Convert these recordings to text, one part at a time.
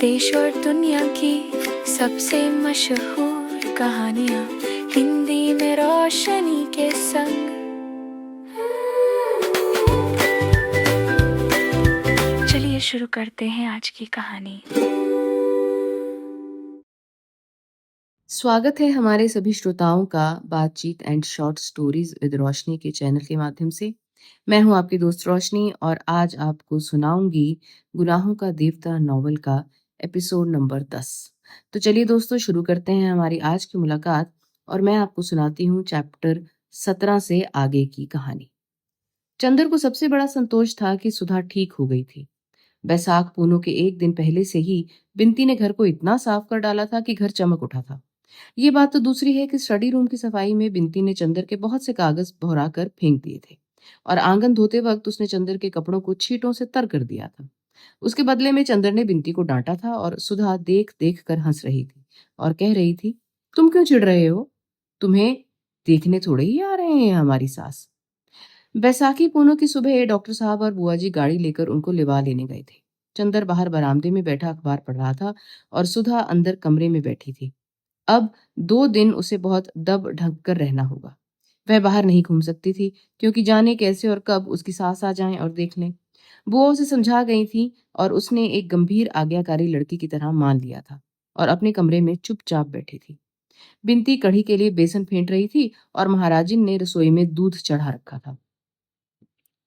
देश और दुनिया की सबसे मशहूर कहानियाँ हिंदी में रोशनी के संग। चलिए शुरू करते हैं आज की कहानी। स्वागत है हमारे सभी श्रोताओं का बातचीत एंड शॉर्ट स्टोरीज विद रोशनी के चैनल के माध्यम से। मैं हूं आपकी दोस्त रोशनी और आज आपको सुनाऊंगी गुनाहों का देवता नॉवल का एपिसोड नंबर 10। तो चलिए दोस्तों शुरू करते हैं हमारी आज की मुलाकात और मैं आपको सुनाती हूँ चैप्टर 17 से आगे की कहानी। चंदर को सबसे बड़ा संतोष था कि सुधा ठीक हो गई थी। बैसाख पूनों के एक दिन पहले से ही बिंती ने घर को इतना साफ कर डाला था कि घर चमक उठा था। ये बात तो दूसरी है कि स्टडी रूम की सफाई में बिंती ने चंदर के बहुत से कागज भौरा कर फेंक दिए थे और आंगन धोते वक्त उसने चंदर के कपड़ों को छींटों से तर कर दिया था। उसके बदले में चंदर ने बिंती को डांटा था और सुधा देख देख कर हंस रही थी और कह रही थी, तुम क्यों चिढ़ रहे हो? तुम्हें देखने थोड़े ही आ रहे हैं हमारी सास। बैसाखी पूनों की सुबह डॉक्टर साहब और बुआ जी गाड़ी लेकर उनको लिवा लेने गए थे। चंदर बाहर बरामदे में बैठा अखबार पढ़ रहा था और सुधा अंदर कमरे में बैठी थी। अब 2 दिन उसे बहुत दब ढक कर रहना होगा। वह बाहर नहीं घूम सकती थी क्योंकि जाने कैसे और कब उसकी सास आ जाएं और देख लें। बुआ उसे समझा गई थी और उसने एक गंभीर आज्ञाकारी लड़की की तरह मान लिया था और अपने कमरे में चुपचाप बैठी थी। बिनती कढ़ी के लिए बेसन फेंट रही थी और महाराजिन ने रसोई में दूध चढ़ा रखा था।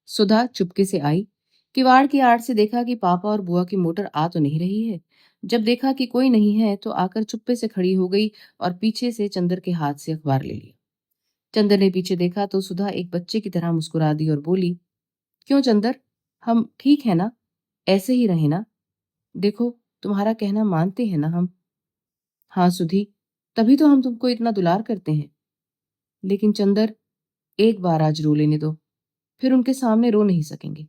सुधा चुपके से आई। किवाड़ की आड़ से देखा कि पापा और बुआ की मोटर आ तो नहीं रही है। जब देखा कि कोई नहीं है तो आकर चुप्पे से खड़ी हो गई और पीछे से चंदर के हाथ से अखबार ले लिया। चंदर ने पीछे देखा तो सुधा एक बच्चे की तरह मुस्कुरा दी और बोली, क्यों चंदर, हम ठीक है ना? ऐसे ही रहे ना? देखो, तुम्हारा कहना मानते हैं ना हम। हाँ सुधी, तभी तो हम तुमको इतना दुलार करते हैं। लेकिन चंदर, एक बार आज रो लेने दो, फिर उनके सामने रो नहीं सकेंगे।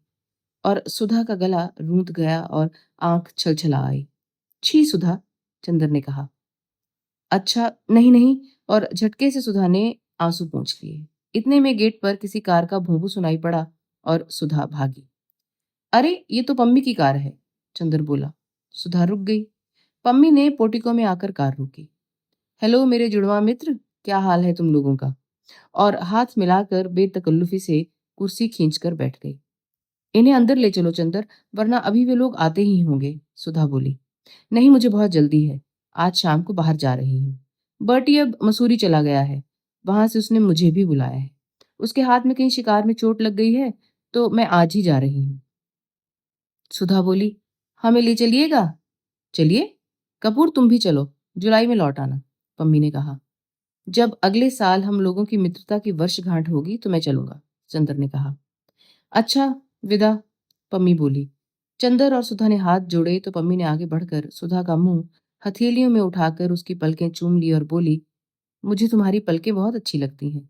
और सुधा का गला रूंध गया और आंख छलछला आई। छी सुधा, चंदर ने कहा। अच्छा, नहीं नहीं, और झटके से सुधा ने आंसू पोंछ लिए। इतने में गेट पर किसी कार का भोंपू सुनाई पड़ा और सुधा भागी। अरे, ये तो पम्मी की कार है, चंदर बोला। सुधा रुक गई। पम्मी ने पोर्टिको में आकर कार रोकी। हेलो मेरे जुड़वा मित्र, क्या हाल है तुम लोगों का? और हाथ मिलाकर बेतकल्लुफी से कुर्सी खींचकर बैठ गई। इन्हें अंदर ले चलो चंदर, वरना अभी वे लोग आते ही होंगे, सुधा बोली। नहीं, मुझे बहुत जल्दी है, आज शाम को बाहर जा रही हूँ। बर्टी अब मसूरी चला गया है, वहां से उसने मुझे भी बुलाया है। उसके हाथ में कहीं शिकार में चोट लग गई है, तो मैं आज ही जा रही हूँ। सुधा बोली, हमें ले चलिएगा? चलिए, कपूर तुम भी चलो, जुलाई में लौट आना, पम्मी ने कहा। जब अगले साल हम लोगों की मित्रता की वर्षगांठ होगी तो मैं चलूंगा, चंदर ने कहा। अच्छा, विदा, पम्मी बोली। चंदर और सुधा ने हाथ जोड़े तो पम्मी ने आगे बढ़कर सुधा का मुंह हथेलियों में उठाकर उसकी पलकें चूम ली और बोली, मुझे तुम्हारी पलकें बहुत अच्छी लगती हैं।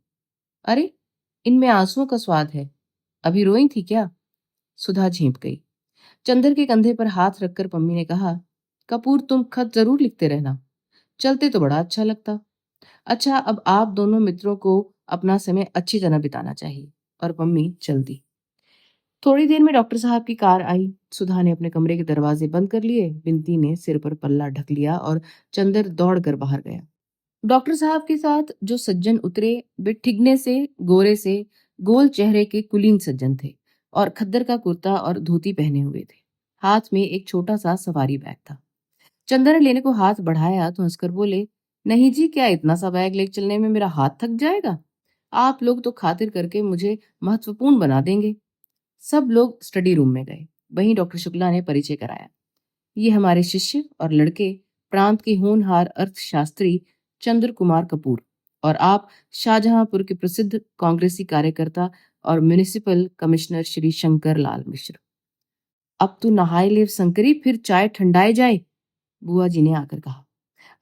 अरे, इनमें आंसुओं का स्वाद है, अभी रोई थी क्या? सुधा झेंप गई। चंदर के कंधे पर हाथ रखकर पम्मी ने कहा, कपूर तुम खत जरूर लिखते रहना, चलते तो बड़ा अच्छा लगता। अच्छा, अब आप दोनों मित्रों को अपना समय अच्छी तरह बिताना चाहिए। और पम्मी चल दी। थोड़ी देर में डॉक्टर साहब की कार आई। सुधा ने अपने कमरे के दरवाजे बंद कर लिए, बिनती ने सिर पर पल्ला ढक लिया और चंदर दौड़कर बाहर गया। डॉक्टर साहब के साथ जो सज्जन उतरे वे ठिगने से, गोरे से, गोल चेहरे के कुलीन सज्जन थे और खद्दर का कुर्ता और धोती पहने हुए थे। हाथ में एक छोटा सा सवारी बैग था। चंदर ने लेने को हाथ बढ़ाया तो हंसकर बोले, नहीं जी, क्या इतना सा बैग ले चलने में मेरा हाथ थक जाएगा? आप लोग तो खातिर करके मुझे महत्वपूर्ण बना देंगे। सब लोग स्टडी रूम में गए। वहीं डॉक्टर शुक्ला ने परिचय कराया। ये हमारे शिष्य और लड़के, प्रांत के होनहार अर्थशास्त्री चंद्र कुमार कपूर, और आप शाहजहांपुर के प्रसिद्ध कांग्रेसी कार्यकर्ता और म्युनिसिपल कमिश्नर श्री शंकर लाल मिश्र। अब तो नहाए ले शंकरी, फिर चाय ठंडाए जाए, बुआ जी ने आकर कहा।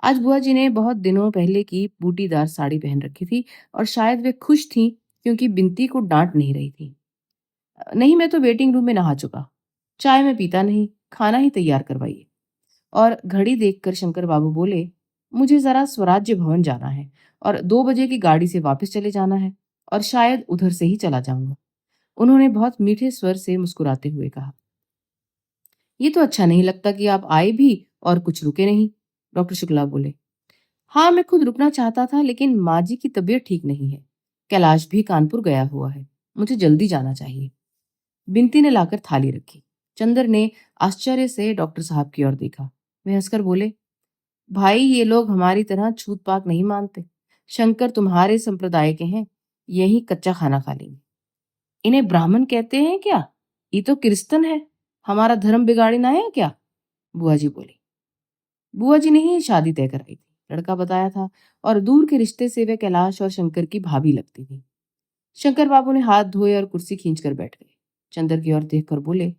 आज बुआ जी ने बहुत दिनों पहले की बूटीदार साड़ी पहन रखी थी और शायद वे खुश थी क्योंकि बिनती को डांट नहीं रही थी। नहीं, मैं तो वेटिंग रूम में नहा चुका, चाय में पीता नहीं, खाना ही तैयार करवाइए। और घड़ी देखकर शंकर बाबू बोले, मुझे जरा स्वराज्य भवन जाना है और 2 बजे की गाड़ी से वापस चले जाना है और शायद उधर से ही चला जाऊंगा। उन्होंने बहुत मीठे स्वर से मुस्कुराते हुए कहा। ये तो अच्छा नहीं लगता कि आप आए भी और कुछ रुके नहीं। डॉक्टर शुक्ला बोले। हाँ, मैं खुद रुकना चाहता था, लेकिन माँ जी की तबीयत ठीक नहीं है। कैलाश भी कानपुर गया हुआ है। मुझे जल्दी जाना चाहिए। बिनती ने लाकर थाली रखी। चंदर ने आश्चर्य से डॉक्टर साहब की ओर देखा। वे हंसकर बोले, भाई ये लोग हमारी तरह छूत पाक नहीं मानते। शंकर तुम्हारे संप्रदाय के हैं, यही कच्चा खाना खा लेंगे। इन्हें ब्राह्मण कहते हैं क्या? ये तो क्रिश्चन है, हमारा धर्म बिगाड़ी ना है क्या? बुआ जी बोली। बुआ जी ने ही शादी तय कराई थी, लड़का बताया था, और दूर के रिश्ते से वे कैलाश और शंकर की भाभी लगती थी। शंकर बाबू ने हाथ धोए और कुर्सी खींचकर बैठ गए। चंदर की ओर देखकर बोले,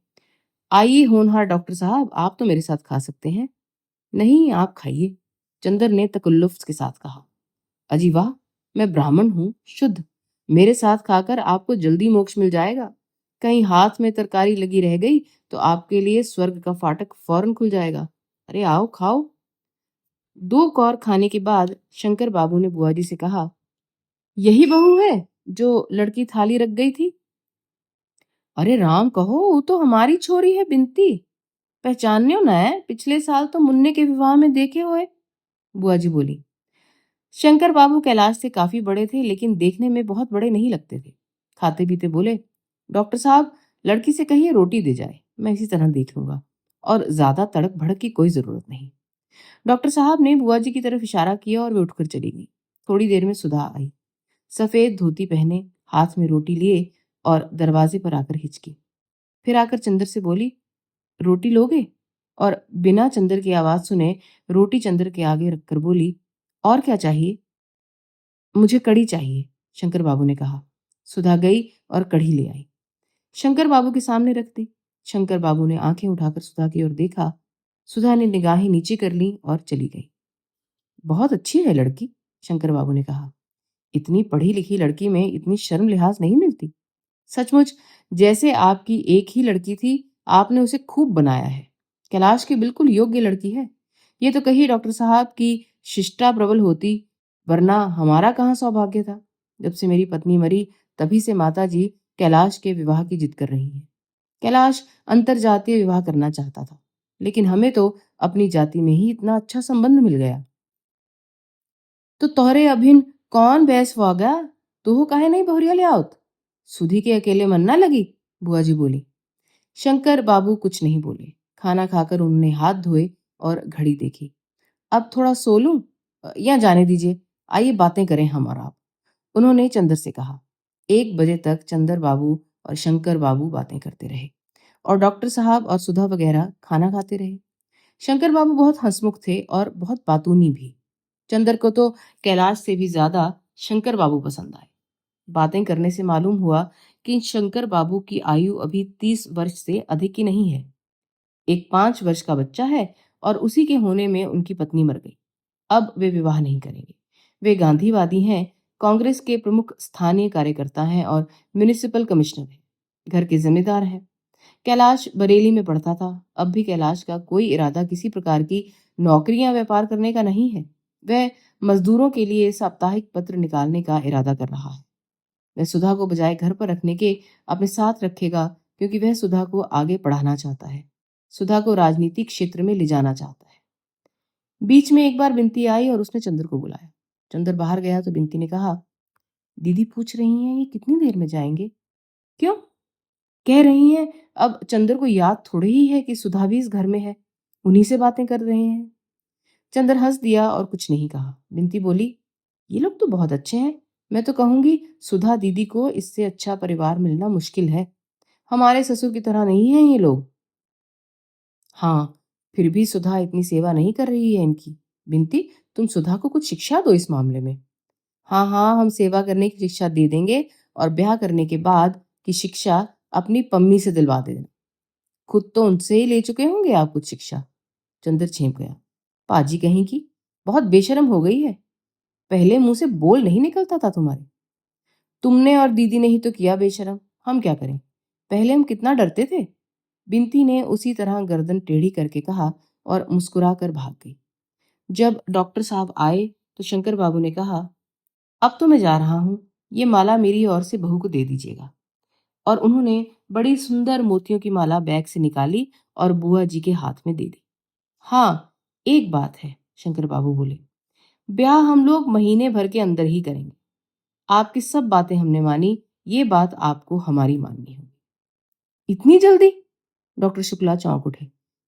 आइए होनहार डॉक्टर साहब, आप तो मेरे साथ खा सकते हैं। नहीं, आप खाइए, चंदर ने तकल्लुफ के साथ कहा। अजी वाह, मैं ब्राह्मण हूँ, शुद्ध। मेरे साथ खाकर आपको जल्दी मोक्ष मिल जाएगा। कहीं हाथ में तरकारी लगी रह गई तो आपके लिए स्वर्ग का फाटक फौरन खुल जाएगा। अरे आओ खाओ। दो कौर खाने के बाद शंकर बाबू ने बुआ जी से कहा, यही बहू है जो लड़की थाली रख गई थी? अरे राम कहो, वो तो हमारी छोरी है बिनती। पहचान्यो न है, पिछले साल तो मुन्ने के विवाह में देखे हुए। बुआ जी बोली। शंकर बाबू कैलाश से काफी बड़े थे, लेकिन देखने में बहुत बड़े नहीं लगते थे। खाते पीते बोले, डॉक्टर साहब, लड़की से कहिए रोटी दे जाए, मैं इसी तरह देख लूंगा, और ज्यादा तड़क भड़क की कोई जरूरत नहीं। डॉक्टर साहब ने बुआ जी की तरफ इशारा किया और वे उठकर चली गई। थोड़ी देर में सुधा आई, सफेद धोती पहने, हाथ में रोटी लिए, और दरवाजे पर आकर हिचकी। फिर आकर चंदर से बोली, रोटी लोगे? और बिना चंदर की आवाज सुने रोटी चंदर के आगे रखकर बोली, और क्या चाहिए? मुझे कढ़ी चाहिए, शंकर बाबू ने कहा। सुधा गई और कढ़ी ले आई, शंकर बाबू के सामने रख दी। शंकर बाबू ने आंखें उठाकर सुधा की ओर देखा। सुधा ने निगाहें नीचे कर ली और चली गई। बहुत अच्छी है लड़की, शंकर बाबू ने कहा। इतनी पढ़ी लिखी लड़की में इतनी शर्म लिहाज नहीं मिलती। सचमुच जैसे आपकी एक ही लड़की थी, आपने उसे खूब बनाया है। कैलाश की बिल्कुल योग्य लड़की है। ये तो कहिए डॉक्टर साहब की शिष्टा प्रबल होती, वरना हमारा कहाँ सौभाग्य था। जब से मेरी पत्नी मरी, तभी से माता जी कैलाश के विवाह की जिद कर रही हैं। कैलाश अंतर जातीय विवाह करना चाहता था, लेकिन हमें तो अपनी जाति में ही इतना अच्छा संबंध मिल गया। तो तोहरे अभिन कौन बैस होगा? तू काहे नहीं बहुरिया ले आवत? सुधी के अकेले मन ना लगी, बुआ जी बोली। शंकर बाबू कुछ नहीं बोले। खाना खाकर उन्होंने हाथ धोए और घड़ी देखी। अब थोड़ा सो लूं? या जाने दीजिए, आइए बातें करें हम और आप, उन्होंने चंदर से कहा। 1 बजे तक चंदर बाबू और शंकर बाबू बातें करते रहे, और डॉक्टर साहब और सुधा वगैरह खाना खाते रहे। शंकर बाबू बहुत हंसमुख थे और बहुत बातूनी भी। चंदर को तो कैलाश से भी ज्यादा शंकर बाबू पसंद आए। बातें करने से मालूम हुआ कि शंकर बाबू की आयु अभी 30 वर्ष से अधिक की नहीं है। एक 5 वर्ष का बच्चा है, और उसी के होने में उनकी पत्नी मर गई। अब वे विवाह नहीं करेंगे। वे गांधीवादी हैं, कांग्रेस के प्रमुख स्थानीय कार्यकर्ता हैं और म्युनिसिपल कमिश्नर हैं। घर के जिम्मेदार हैं। कैलाश बरेली में पढ़ता था। अब भी कैलाश का कोई इरादा किसी प्रकार की नौकरी या व्यापार करने का नहीं है। वह मजदूरों के लिए साप्ताहिक पत्र निकालने का इरादा कर रहा है। वह सुधा को बजाय घर पर रखने के अपने साथ रखेगा, क्योंकि वह सुधा को आगे पढ़ाना चाहता है, सुधा को राजनीतिक क्षेत्र में ले जाना चाहता है। बीच में एक बार बिनती आई और उसने चंदर को बुलाया। चंदर बाहर गया तो बिनती ने कहा, दीदी पूछ रही हैं ये कितनी देर में जाएंगे? क्यों? कह रही हैं अब चंदर को याद थोड़ी ही है कि सुधा भी इस घर में है, उन्हीं से बातें कर रहे हैं। चंदर हंस दिया और कुछ नहीं कहा। बिनती बोली, ये लोग तो बहुत अच्छे हैं। मैं तो कहूंगी सुधा दीदी को इससे अच्छा परिवार मिलना मुश्किल है। हमारे ससुर की तरह नहीं है ये लोग। हाँ, फिर भी सुधा इतनी सेवा नहीं कर रही है इनकी। बिनती, तुम सुधा को कुछ शिक्षा दो इस मामले में। हाँ हाँ, हम सेवा करने की शिक्षा दे देंगे, और ब्याह करने के बाद की शिक्षा अपनी पम्मी से दिलवा देना। खुद तो उनसे ही ले चुके होंगे आप कुछ शिक्षा। चंदर चेंप गया। पाजी कहीं की, बहुत बेशरम हो गई है। पहले मुंह से बोल नहीं निकलता था तुम्हारे। तुमने और दीदी ने ही तो किया बेशरम, हम क्या करें? पहले हम कितना डरते थे। बिनती ने उसी तरह गर्दन टेढ़ी करके कहा और मुस्कुरा कर भाग गई। जब डॉक्टर साहब आए तो शंकर बाबू ने कहा, अब तो मैं जा रहा हूं, ये माला मेरी ओर से बहू को दे दीजिएगा। और उन्होंने बड़ी सुंदर मोतियों की माला बैग से निकाली और बुआ जी के हाथ में दे दी। हाँ, एक बात है, शंकर बाबू बोले, ब्याह हम लोग महीने भर के अंदर ही करेंगे। आपकी सब बातें हमने मानी, ये बात आपको हमारी माननी होगी। इतनी जल्दी? डॉक्टर शुक्ला चौंक उठे।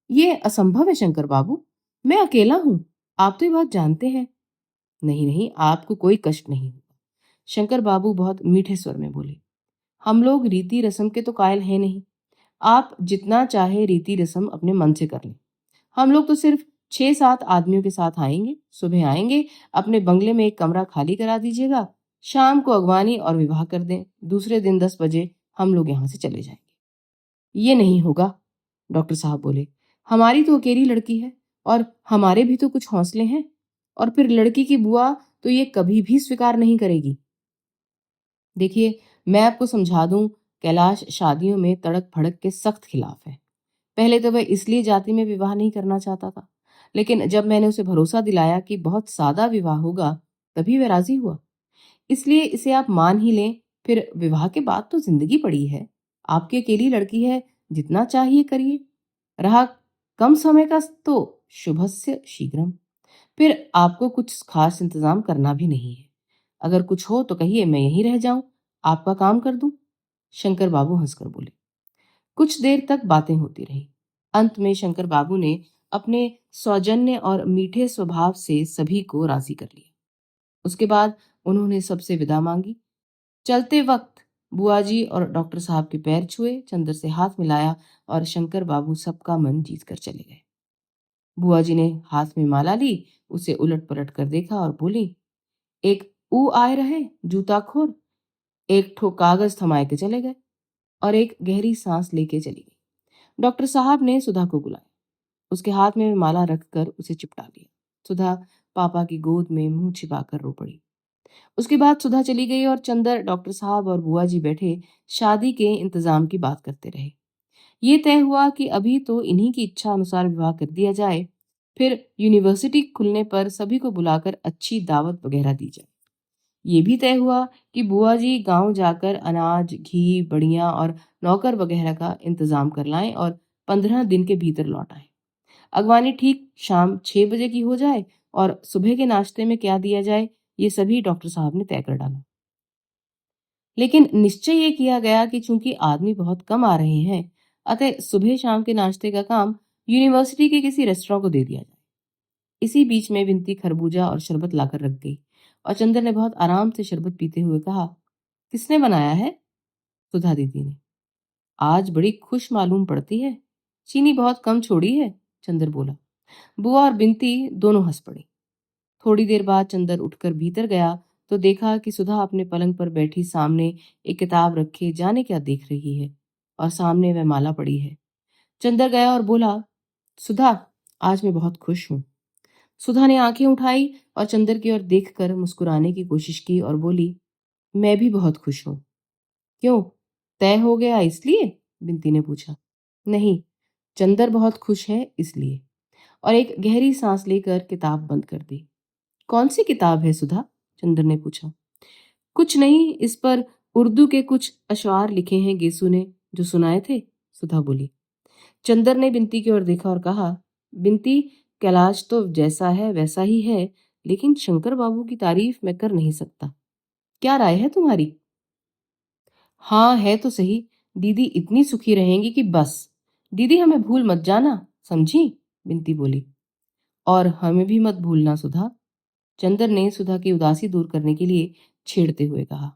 ये असंभव है शंकर बाबू, मैं अकेला हूं, आप तो ये बात जानते हैं। नहीं नहीं, आपको कोई कष्ट नहीं होगा, शंकर बाबू बहुत मीठे स्वर में बोले। हम लोग रीति रस्म के तो कायल हैं नहीं। आप जितना चाहे रीति रस्म अपने मन से कर लें। हम लोग तो सिर्फ 6-7 आदमियों के साथ आएंगे। सुबह आएंगे, अपने बंगले में एक कमरा खाली करा दीजिएगा, शाम को अगवानी और विवाह कर दें, दूसरे दिन 10 बजे हम लोग यहाँ से चले जाएंगे। ये नहीं होगा, डॉक्टर साहब बोले। हमारी तो अकेली लड़की है और हमारे भी तो कुछ हौसले हैं, और फिर लड़की की बुआ तो ये कभी भी स्वीकार नहीं करेगी। देखिए, मैं आपको समझा दूं, कैलाश शादियों में तड़क भड़क के सख्त खिलाफ है। पहले तो वह इसलिए जाति में विवाह नहीं करना चाहता था, लेकिन जब मैंने उसे भरोसा दिलाया कि बहुत सादा विवाह होगा, तभी वह राजी हुआ। इसलिए इसे आप मान ही लें, फिर विवाह के बाद तो जिंदगी पड़ी है। आपकी अकेली लड़की है, जितना चाहिए करिए। रहा कम समय का तो शुभस्य शीघ्रम। फिर आपको कुछ खास इंतजाम करना भी नहीं है। अगर कुछ हो तो कहिए, मैं यहीं रह जाऊं, आपका काम कर दूं। शंकर बाबू हंसकर बोले। कुछ देर तक बातें होती रही। अंत में शंकर बाबू ने अपने सौजन्य और मीठे स्वभाव से सभी को राजी कर लिया। उसके बाद उन्होंने सबसे विदा मांगी। चलते वक्त बुआ जी और डॉक्टर साहब के पैर छुए, चंदर से हाथ मिलाया और शंकर बाबू सबका मन जीत कर चले गए। बुआ जी ने हाथ में माला ली, उसे उलट पलट कर देखा और बोली, एक ऊ आए रहे जूताखोर, एक ठो कागज थमाए के चले गए और एक गहरी सांस लेके चली गई। डॉक्टर साहब ने सुधा को बुलाया, उसके हाथ में माला रखकर उसे चिपटा लिया। सुधा पापा की गोद में मुंह छिपाकर रो पड़ी। उसके बाद सुधा चली गई और चंदर, डॉक्टर साहब और बुआ जी बैठे शादी के इंतजाम की बात करते रहे। ये तय हुआ कि अभी तो इन्हीं की इच्छा अनुसार विवाह कर दिया जाए, फिर यूनिवर्सिटी खुलने पर सभी को बुलाकर अच्छी दावत वगैरह दी जाए। ये भी तय हुआ कि बुआ जी गांव जाकर अनाज, घी, बढ़िया और नौकर वगैरह का इंतजाम कर लाएं और 15 दिन के भीतर लौट आए। अगवानी ठीक शाम 6 बजे की हो जाए और सुबह के नाश्ते में क्या दिया जाए, ये सभी डॉक्टर साहब ने तय कर डाला। लेकिन निश्चय ये किया गया कि चूंकि आदमी बहुत कम आ रहे हैं, अतः सुबह शाम के नाश्ते का काम यूनिवर्सिटी के किसी रेस्टोरेंट को दे दिया जाए। इसी बीच में विनती खरबूजा और शरबत लाकर रख गई और चंदर ने बहुत आराम से शरबत पीते हुए कहा, किसने बनाया है? सुधा दीदी ने। आज बड़ी खुश मालूम पड़ती है, चीनी बहुत कम छोड़ी है, चंदर बोला। बुआ और बिनती दोनों हंस पड़े। थोड़ी देर बाद चंदर उठकर भीतर गया तो देखा कि सुधा अपने पलंग पर बैठी सामने एक किताब रखे जाने क्या देख रही है और सामने वह माला पड़ी है। चंदर गया और बोला, सुधा, आज मैं बहुत खुश हूं। सुधा ने आंखें उठाई और चंदर की ओर देखकर मुस्कुराने की कोशिश की और बोली, मैं भी बहुत खुश हूं। क्यों, तय हो गया इसलिए? बिनती ने पूछा। नहीं, चंदर बहुत खुश है इसलिए। और एक गहरी सांस लेकर किताब बंद कर दी। कौन सी किताब है सुधा? चंदर ने पूछा। कुछ नहीं, इस पर उर्दू के कुछ अशआर लिखे हैं गेसू ने, जो सुनाए थे, सुधा बोली। चंदर ने बिनती की ओर देखा और कहा, बिनती, कैलाश तो जैसा है वैसा ही है, लेकिन शंकर बाबू की तारीफ मैं कर नहीं सकता। क्या राय है तुम्हारी? हाँ, है तो सही। दीदी इतनी सुखी रहेंगी कि बस। दीदी हमें भूल मत जाना, समझी? बिनती बोली। और हमें भी मत भूलना सुधा, चंदर ने सुधा की उदासी दूर करने के लिए छेड़ते हुए कहा।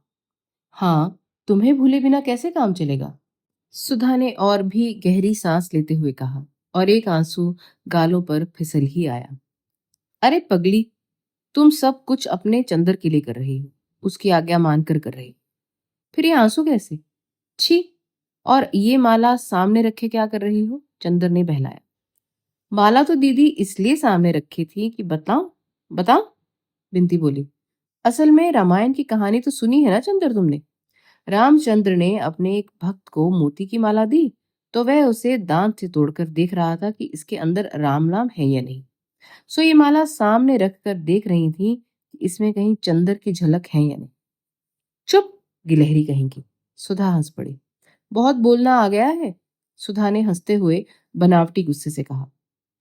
हाँ, तुम्हें भूले बिना कैसे काम चलेगा? सुधा ने और भी गहरी सांस लेते हुए कहा और एक आंसू गालों पर फिसल ही आया। अरे पगली, तुम सब कुछ अपने चंदर के लिए कर रही हो, उसकी आज्ञा मानकर कर रही हो, फिर ये आंसू कैसे? छी! और ये माला सामने रखे क्या कर रही हो? चंदर ने बहलाया। माला तो दीदी इसलिए सामने रखी थी कि बताओ बताओ, बिनती बोली। असल में रामायण की कहानी तो सुनी है ना चंदर तुमने? रामचंद्र ने अपने एक भक्त को मोती की माला दी, तो वह उसे दांत से तोड़कर देख रहा था कि इसके अंदर राम नाम है या नहीं। सो ये माला सामने रखकर देख रही थी कि इसमें कहीं चंदर की झलक है या नहीं। चुप, गिलहरी कहीं की, सुधा हंस पड़ी। बहुत बोलना आ गया है, सुधा ने हंसते हुए बनावटी गुस्से से कहा।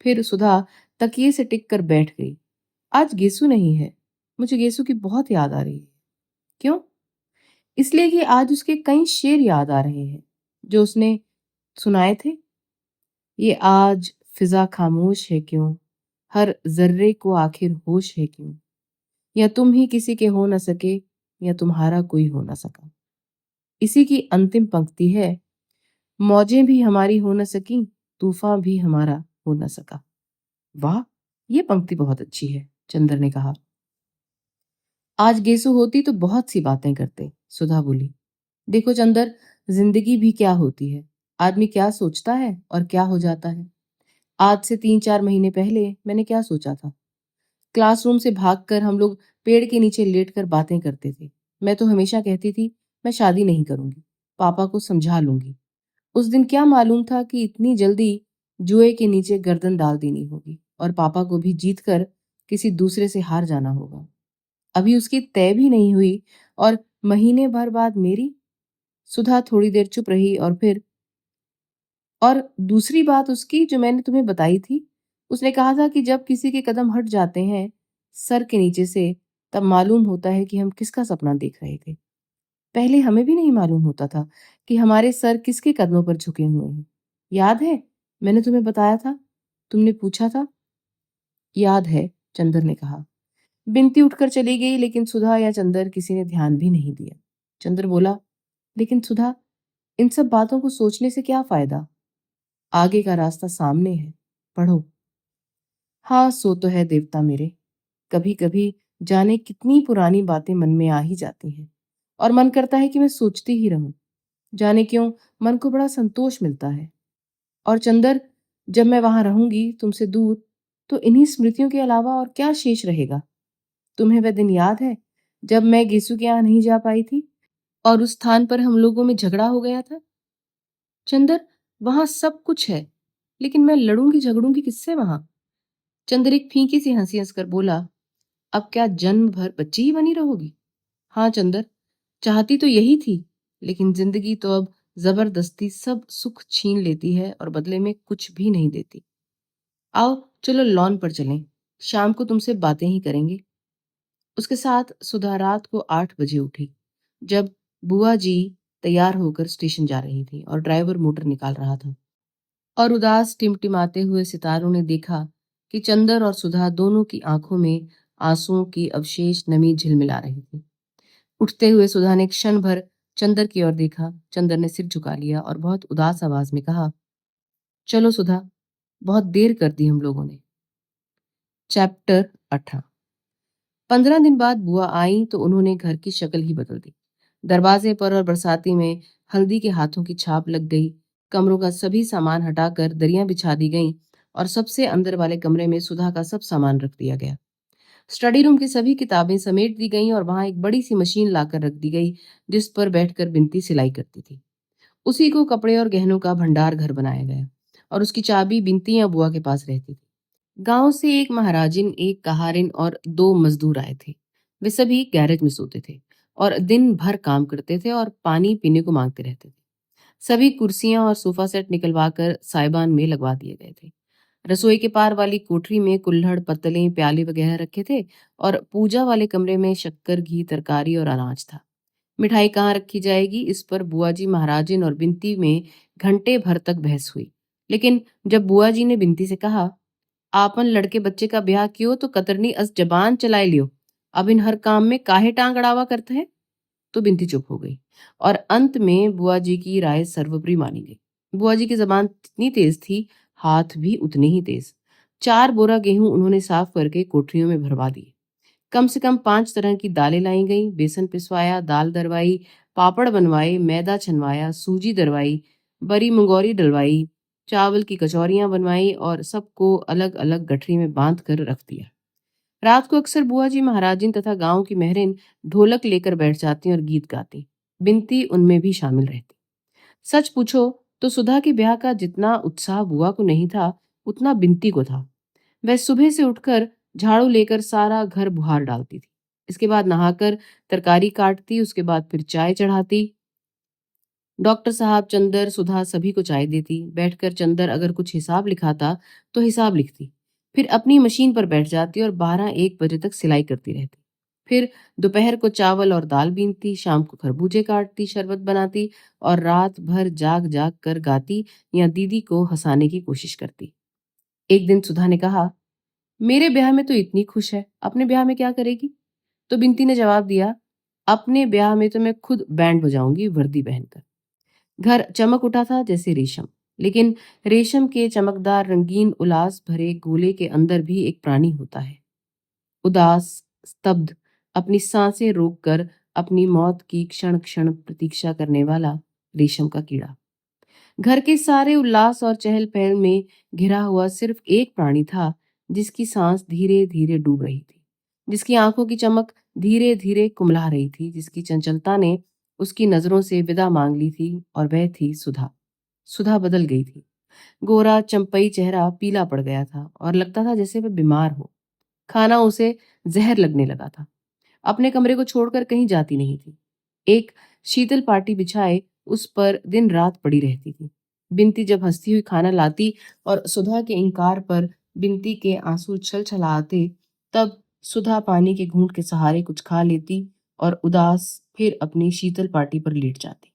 फिर सुधा तकिए से टिक कर बैठ गई। आज गेसु नहीं है, मुझे गेसु की बहुत याद आ रही है। क्यों? इसलिए कि आज उसके कई शेर याद आ रहे हैं जो उसने सुनाए थे। ये आज फिजा खामोश है क्यों, हर जर्रे को आखिर होश है क्यों, या तुम ही किसी के हो न सके, या तुम्हारा कोई हो न सका। इसी की अंतिम पंक्ति है, मौजें भी हमारी हो न सकी, तूफान भी हमारा हो न सका। वाह, ये पंक्ति बहुत अच्छी है, चंदर ने कहा। आज गेसु होती तो बहुत सी बातें करते, सुधा बोली। देखो चंदर, जिंदगी भी क्या होती है, आदमी क्या सोचता है और क्या हो जाता है। आज से 3-4 महीने पहले मैंने क्या सोचा था। क्लासरूम से भागकर हम लोग पेड़ के नीचे लेटकर बातें करते थे। मैं तो हमेशा कहती थी मैं शादी नहीं करूंगी, पापा को समझा लूंगी। उस दिन क्या मालूम था कि इतनी जल्दी जुए के नीचे गर्दन डाल देनी होगी और पापा को भी जीत कर किसी दूसरे से हार जाना होगा। अभी उसकी तय भी नहीं हुई और महीने भर बाद मेरी। सुधा थोड़ी देर चुप रही और फिर, और दूसरी बात उसकी जो मैंने तुम्हें बताई थी, उसने कहा था कि जब किसी के कदम हट जाते हैं सर के नीचे से, तब मालूम होता है कि हम किसका सपना देख रहे थे। पहले हमें भी नहीं मालूम होता था कि हमारे सर किसके कदमों पर झुके हुए हैं। याद है, मैंने तुम्हें बताया था, तुमने पूछा था। याद है, चंदर ने कहा। बिनती उठकर चली गई, लेकिन सुधा या चंदर किसी ने ध्यान भी नहीं दिया। चंदर बोला, लेकिन सुधा, इन सब बातों को सोचने से क्या फायदा। आगे का रास्ता सामने है, पढ़ो। हाँ, सो तो है देवता मेरे। कभी कभी जाने कितनी पुरानी बातें मन में आ ही जाती हैं और मन करता है कि मैं सोचती ही रहूं। जाने क्यों मन को बड़ा संतोष मिलता है। और चंदर, जब मैं वहां रहूंगी तुमसे दूर, तो इन्हीं स्मृतियों के अलावा और क्या शेष रहेगा। तुम्हें वह दिन याद है जब मैं गेसु के यहाँ नहीं जा पाई थी और उस स्थान पर हम लोगों में झगड़ा हो गया था। चंदर, वहां सब कुछ है, लेकिन मैं लड़ूंगी झगड़ूंगी किससे वहां। चंदर एक फीकी सी हंसी हंसकर बोला, अब क्या जन्म भर बच्ची ही बनी रहोगी। हाँ चंदर, चाहती तो यही थी, लेकिन जिंदगी तो अब जबरदस्ती सब सुख छीन लेती है और बदले में कुछ भी नहीं देती। आओ चलो लॉन पर चलें, शाम को तुमसे बातें ही करेंगे। उसके साथ सुधा रात को 8 बजे उठी, जब बुआ जी तैयार होकर स्टेशन जा रही थी और ड्राइवर मोटर निकाल रहा था। और उदास टिमटिमाते हुए सितारों ने देखा कि चंदर और सुधा दोनों की आंखों में आंसुओं की अवशेष नमी झिलमिला रही थी। उठते हुए सुधा ने क्षण भर चंदर की ओर देखा। चंदर ने सिर झुका लिया और बहुत उदास आवाज में कहा, चलो सुधा, बहुत देर कर दी हम लोगों ने। चैप्टर 18। 15 दिन बाद बुआ आई तो उन्होंने घर की शक्ल ही बदल दी। दरवाजे पर और बरसाती में हल्दी के हाथों की छाप लग गई। कमरों का सभी सामान हटाकर दरियां बिछा दी गईं और सबसे अंदर वाले कमरे में सुधा का सब सामान रख दिया गया। स्टडी रूम की सभी किताबें समेट दी गईं और वहां एक बड़ी सी मशीन लाकर रख दी गई, जिस पर बैठकर बिनती सिलाई करती थी। उसी को कपड़े और गहनों का भंडार घर बनाया गया और उसकी चाबी बिनती या बुआ के पास रहती थी। गांव से एक महाराजिन, एक कहारिन और 2 मजदूर आए थे। वे सभी गैरेज में सोते थे और दिन भर काम करते थे और पानी पीने को मांगते रहते थे। सभी कुर्सियां और सोफा सेट निकलवा कर साइबान में लगवा दिए गए थे। रसोई के पार वाली कोठरी में कुल्हड़, पत्तलें, प्याले वगैरह रखे थे और पूजा वाले कमरे में शक्कर, घी, तरकारी और अनाज था। मिठाई कहाँ रखी जाएगी, इस पर बुआ जी, महाराजिन और बिनती में घंटे भर तक बहस हुई। लेकिन जब बुआ जी ने बिनती से कहा, आपन लड़के बच्चे का ब्याह कियो तो कतरनी अस जबान चलाए लियो, अब इन हर काम में काहे टांग अड़ावा करते हैं, तो बिनती चुप हो गई और अंत में बुआ जी की राय सर्वोपरि मानी गई। बुआ जी की जबान जितनी तेज थी, हाथ भी उतने ही तेज। 4 बोरा गेहूं उन्होंने साफ करके कोठरियों में भरवा दिए। कम से कम 5 तरह की दालें लाई गईं, बेसन पिसवाया, दाल दरवाई, पापड़ बनवाए, मैदा छनवाया, सूजी दरवाई, बरी मुंगौरी डलवाई, चावल की कचौरियां बनवाई और सबको अलग अलग गठरी में बांध कर रख दिया। रात को अक्सर बुआ जी, महाराजिन तथा गांव की महरिन ढोलक लेकर बैठ जाती और गीत गाती। बिनती उनमें भी शामिल रहती। सच पूछो तो सुधा के ब्याह का जितना उत्साह बुआ को नहीं था, उतना बिनती को था। वह सुबह से उठकर झाड़ू लेकर सारा घर बुहार डालती थी। इसके बाद नहाकर तरकारी काटती, उसके बाद फिर चाय चढ़ाती डॉक्टर साहब, चंदर, सुधा सभी को चाय देती। बैठकर चंदर अगर कुछ हिसाब लिखाता तो हिसाब लिखती। फिर अपनी मशीन पर बैठ जाती और 12-1 बजे तक सिलाई करती रहती। फिर दोपहर को चावल और दाल बीनती, शाम को खरबूजे काटती, शरबत बनाती और रात भर जाग जाग कर गाती या दीदी को हंसाने की कोशिश करती। एक दिन सुधा ने कहा, मेरे ब्याह में तो इतनी खुश है, अपने ब्याह में क्या करेगी? तो बिनती ने जवाब दिया, अपने ब्याह में तो मैं खुद बैंड बजाऊंगी वर्दी पहनकर। घर चमक उठा था जैसे रेशम, लेकिन रेशम के चमकदार रंगीन उलास भरे गोले के अंदर भी एक प्राणी होता है, उदास, स्तब्ध, अपनी सांसें रोककर अपनी मौत की क्षण क्षण प्रतीक्षा करने वाला रेशम का कीड़ा। घर के सारे उल्लास और चहल पहल में घिरा हुआ सिर्फ एक प्राणी था, जिसकी सांस धीरे धीरे डूब रही थी, जिसकी आंखों की चमक धीरे धीरे कुमला रही थी, जिसकी चंचलता ने उसकी नजरों से विदा मांग ली थी, और वह थी सुधा। सुधा बदल गई थी। गोरा चंपई चेहरा पीला पड़ गया था और लगता था जैसे वह बीमार हो। खाना उसे जहर लगने लगा था। अपने कमरे को छोड़कर कहीं जाती नहीं थी। एक शीतल पाटी बिछाए उस पर दिन रात पड़ी रहती थी। बिनती जब हंसती हुई खाना लाती और सुधा के इनकार पर बिनती के आंसू छल छलाते, तब सुधा पानी के घूंट के सहारे कुछ खा लेती और उदास फिर अपनी शीतल पाटी पर लेट जाती।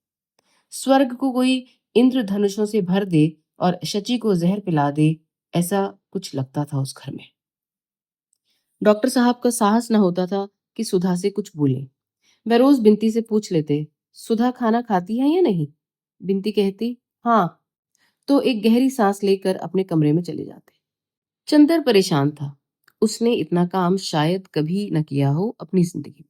स्वर्ग को कोई इंद्रधनुषों से भर दे और शची को जहर पिला दे, ऐसा कुछ लगता था उस घर में। डॉक्टर साहब का साहस न होता था कि सुधा से कुछ बोले। वह रोज बिनती से पूछ लेते, सुधा खाना खाती है या नहीं? बिनती कहती, हाँ। तो एक गहरी सांस लेकर अपने कमरे में चले जाते। चंदर परेशान था। उसने इतना काम शायद कभी न किया हो अपनी जिंदगी में।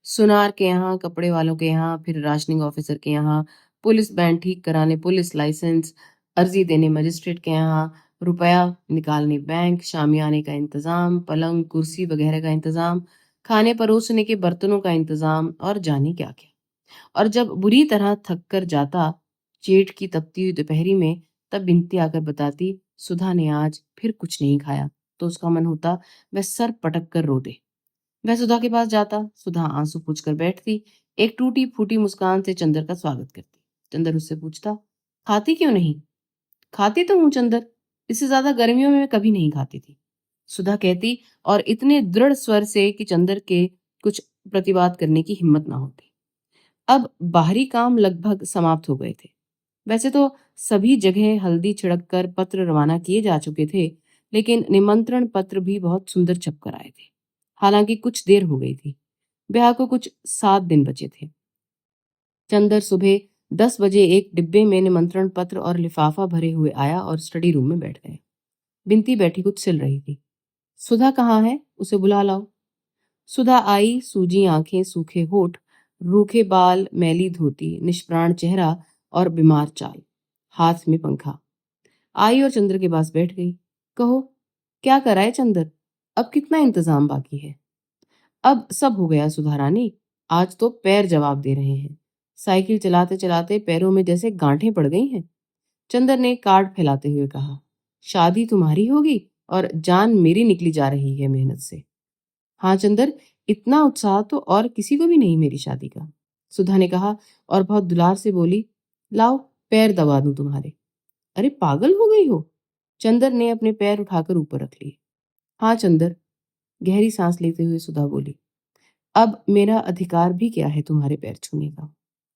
सुनार के यहाँ, कपड़े वालों के यहाँ, फिर राशनिंग ऑफिसर के यहाँ, पुलिस बैंड ठीक कराने पुलिस लाइसेंस, अर्जी देने मजिस्ट्रेट के यहाँ, रुपया निकालने बैंक, शामियाने का इंतजाम, पलंग कुर्सी वगैरह का इंतजाम, खाने परोसने के बर्तनों का इंतजाम और जाने क्या क्या। और जब बुरी तरह थक कर जाता, जेठ की तपती हुई दोपहरी में, तब बिनती आकर बताती, सुधा ने आज फिर कुछ नहीं खाया। तो उसका मन होता वह सर पटक कर रो दे। वह सुधा के पास जाता, सुधा आंसू पूछकर बैठती, एक टूटी फूटी मुस्कान से चंदर का स्वागत करती। चंदर उससे पूछता, खाती क्यों नहीं? खाती तो हूं चंदर, इससे ज्यादा गर्मियों में मैं कभी नहीं खाती थी, सुधा कहती, और इतने दृढ़ स्वर से कि चंदर के कुछ प्रतिवाद करने की हिम्मत ना होती। अब बाहरी काम लगभग समाप्त हो गए थे। वैसे तो सभी जगह हल्दी छिड़क कर पत्र रवाना किए जा चुके थे, लेकिन निमंत्रण पत्र भी बहुत सुंदर छपकर आए थे। हालांकि कुछ देर हो गई थी। ब्याह को कुछ 7 दिन बचे थे। चंदर सुबह 10 बजे एक डिब्बे में निमंत्रण पत्र और लिफाफा भरे हुए आया और स्टडी रूम में बैठ गए। बिनती बैठी कुछ सिल रही थी। सुधा कहाँ है? उसे बुला लाओ। सुधा आई, सूजी आंखें, सूखे होठ, रूखे बाल, मैली धोती, निष्प्राण चेहरा और बीमार चाल, हाथ में पंखा। आई और चंद्र के पास बैठ गई। कहो, क्या कराए चंदर? अब कितना इंतजाम बाकी है? अब सब हो गया सुधा रानी, आज तो पैर जवाब दे रहे हैं। साइकिल चलाते चलाते पैरों में जैसे गांठें पड़ गई हैं। चंदर ने कार्ड फैलाते हुए कहा, शादी तुम्हारी होगी और जान मेरी निकली जा रही है मेहनत से। हाँ चंदर, इतना उत्साह तो और किसी को भी नहीं मेरी शादी का, सुधा ने कहा और बहुत दुलार से बोली, लाओ पैर दबा दूं तुम्हारे। अरे पागल हो गई हो? चंदर ने अपने पैर उठाकर ऊपर रख लिए। हाँ चंदर, गहरी सांस लेते हुए सुधा बोली, अब मेरा अधिकार भी क्या है तुम्हारे पैर छूने का?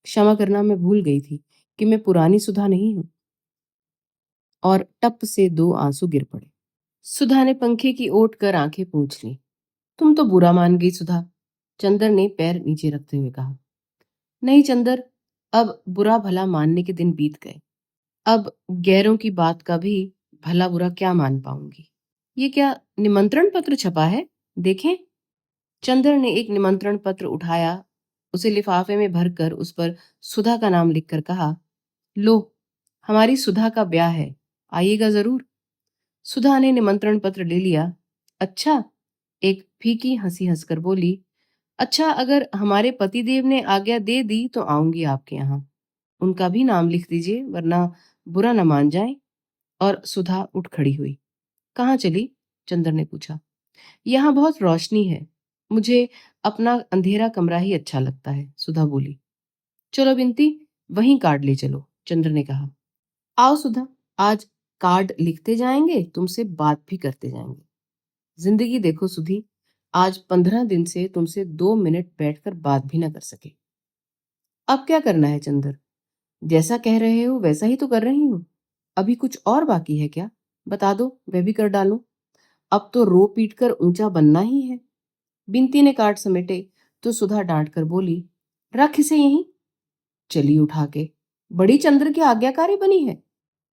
क्षमा करना, मैं भूल गई थी कि मैं पुरानी सुधा नहीं हूं। और टप से 2 आंसू गिर पड़े। सुधा ने पंखे की ओट कर आंखें पोंछ ली। तुम तो बुरा मान गई सुधा, चंदर ने पैर नीचे रखते हुए कहा। नहीं चंदर, अब बुरा भला मानने के दिन बीत गए। अब गैरों की बात का भी भला बुरा क्या मान पाऊंगी। ये क्या निमंत्रण पत्र छपा है? देखें। चंद्र ने एक निमंत्रण पत्र उठाया, उसे लिफाफे में भरकर उस पर सुधा का नाम लिखकर कहा, लो, हमारी सुधा का ब्याह है, आइएगा जरूर। सुधा ने निमंत्रण पत्र ले लिया। अच्छा, एक फीकी हंसी हंसकर बोली, अच्छा अगर हमारे पतिदेव ने आज्ञा दे दी तो आऊंगी आपके यहाँ। उनका भी नाम लिख दीजिए, वरना बुरा न मान जाए। और सुधा उठ खड़ी हुई। कहाँ चली? चंद्र ने पूछा। यहाँ बहुत रोशनी है, मुझे अपना अंधेरा कमरा ही अच्छा लगता है, सुधा बोली। चलो बिनती, वहीं कार्ड ले चलो, चंद्र ने कहा। आओ सुधा, आज कार्ड लिखते जाएंगे, तुमसे बात भी करते जाएंगे। जिंदगी देखो सुधी, आज 15 दिन से तुमसे 2 मिनट बैठकर बात भी ना कर सके। अब क्या करना है चंद्र? जैसा कह रहे हो वैसा ही तो कर रही हूँ। अभी कुछ और बाकी है क्या? बता दो, वह भी कर डालूं। अब तो रो पीट कर ऊंचा बनना ही है। बिनती ने कार्ड समेटे तो सुधा डांट कर बोली, रख इसे यहीं। चली उठा के। बड़ी चंद्र की आज्ञाकारी बनी है।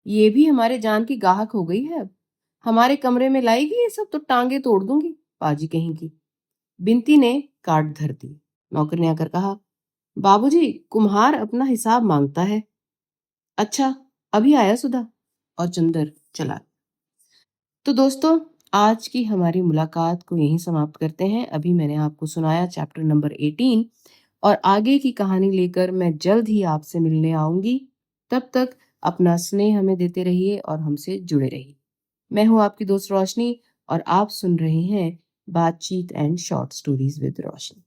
ये भी हमारे जान की गाहक हो गई है अब। हमारे कमरे में लाएगी ये सब तो टांगे तोड़ दूंगी, पाजी कहीं की। बिनती ने कार्ड धर दी। नौकर ने आकर कहा, बाबूजी, कुम्हार अपना हिसाब मांगता है। अच्छा, अभी आया सुधा। और चंदर चला। तो दोस्तों, आज की हमारी मुलाकात को यहीं समाप्त करते हैं। अभी मैंने आपको सुनाया चैप्टर नंबर 18 और आगे की कहानी लेकर मैं जल्द ही आपसे मिलने आऊंगी। तब तक अपना स्नेह हमें देते रहिए और हमसे जुड़े रहिए। मैं हूं आपकी दोस्त रोशनी और आप सुन रहे हैं बातचीत and short stories with Roshni.